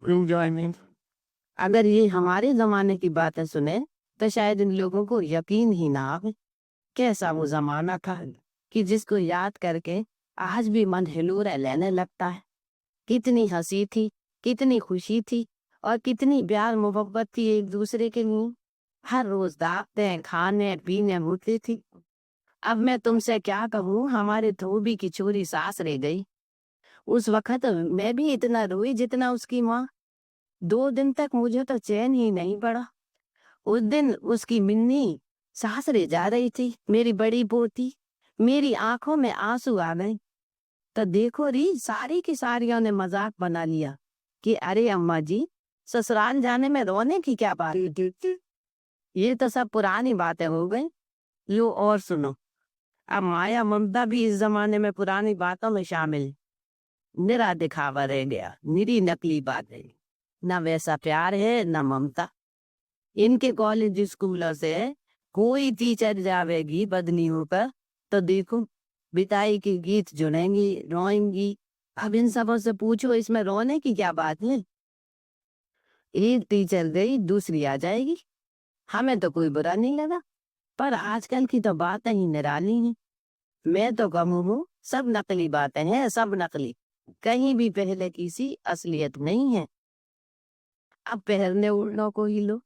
enjoyment. अगर ये हमारे जमाने की बातें सुने तो शायद इन लोगों को यकीन ही ना आवे। कैसा वो जमाना था कि जिसको याद करके आज भी मन हिलोरे लेने लगता है। कितनी हंसी थी, कितनी खुशी थी और कितनी प्यार मोहब्बत थी एक दूसरे के लिए। हर रोज दावतें खाने पीने होती थी। अब मैं तुमसे क्या कहूँ, हमारे धोबी की छोरी सास रह गई। उस वक्त मैं भी इतना रोई जितना उसकी माँ। 2 दिन तक मुझे तो चैन ही नहीं पड़ा। उस दिन उसकी मिन्नी सासरे जा रही थी, मेरी बड़ी पोती। मेरी आंखों में आंसू आ गए। तो देखो री, सारी की सारियों ने मजाक बना लिया कि अरे अम्मा जी, ससुराल जाने में रोने की क्या बात है? ये तो सब पुरानी बातें हो गई। लो और सुनो, अब माया ममता भी इस जमाने में पुरानी बातों में शामिल। निरा दिखावा रह गया, निरी नकली बातें। न वैसा प्यार है न ममता। इनके कॉलेज स्कूलों से कोई टीचर जावेगी बदनी होकर तो देखो, बिताई के गीत जुड़ेंगी, रोएंगी। अब इन सबों से पूछो, इसमें रोने की क्या बात है? एक टीचर गई, दूसरी आ जाएगी। हमें तो कोई बुरा नहीं लगा, पर आजकल की तो बातें ही निराली हैं। मैं तो कहूँ सब नकली बातें हैं, सब नकली। कहीं भी पहले किसी असलियत नहीं है। अब पहनने ओढ़नों को ही लो।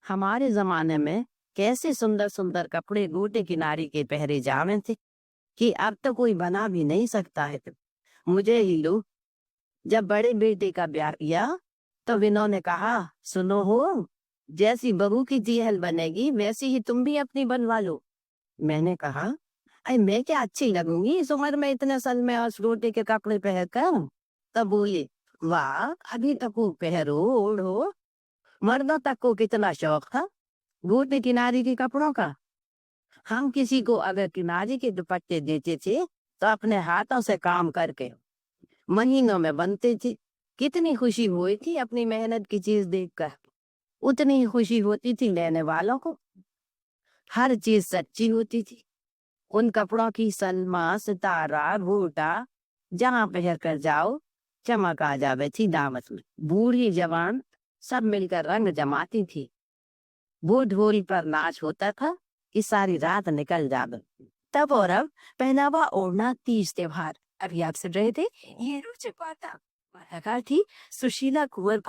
हमारे जमाने में कैसे सुंदर सुंदर कपड़े गोटे किनारी के पहरे जावे थे कि अब तो कोई बना भी नहीं सकता है। मुझे ही लो, जब बड़े बेटे का ब्याह किया तो विनों ने कहा, सुनो हो, जैसी बहू की जीहल बनेगी वैसी ही तुम भी अपनी बनवा लो। मैंने कहा, अरे मैं क्या अच्छी लगूंगी इस उम्र में इतने सलमे और रोटे के कपड़े पहनकर? तब बोले, वाह, अभी तक वो पहरो ओढ़ो। मर्दों तक को कितना शौक था गोटे किनारी के कपड़ों का। हम किसी को अगर किनारी के दुपट्टे देते थे तो अपने हाथों से काम करके महीनों में बनते थे। कितनी खुशी हुई थी अपनी मेहनत की चीज देखकर। उतनी ही खुशी होती थी लेने वालों को। हर चीज सच्ची होती थी। उन कपड़ों की सलमा सितारा घोटा जहां पहन कर जाओ, चमक आ जावे थी दावत में। बूढ़ी जवान सब मिलकर रंग जमाती थी। वो ढोल पर नाच होता था कि सारी रात निकल जावे। तब और अब पहनावा ओढ़ना, तीज त्योहार। अभी आप सुन रहे थे ये रोचक वार्ता। वार्ताकार थी सुशीला कुंवर।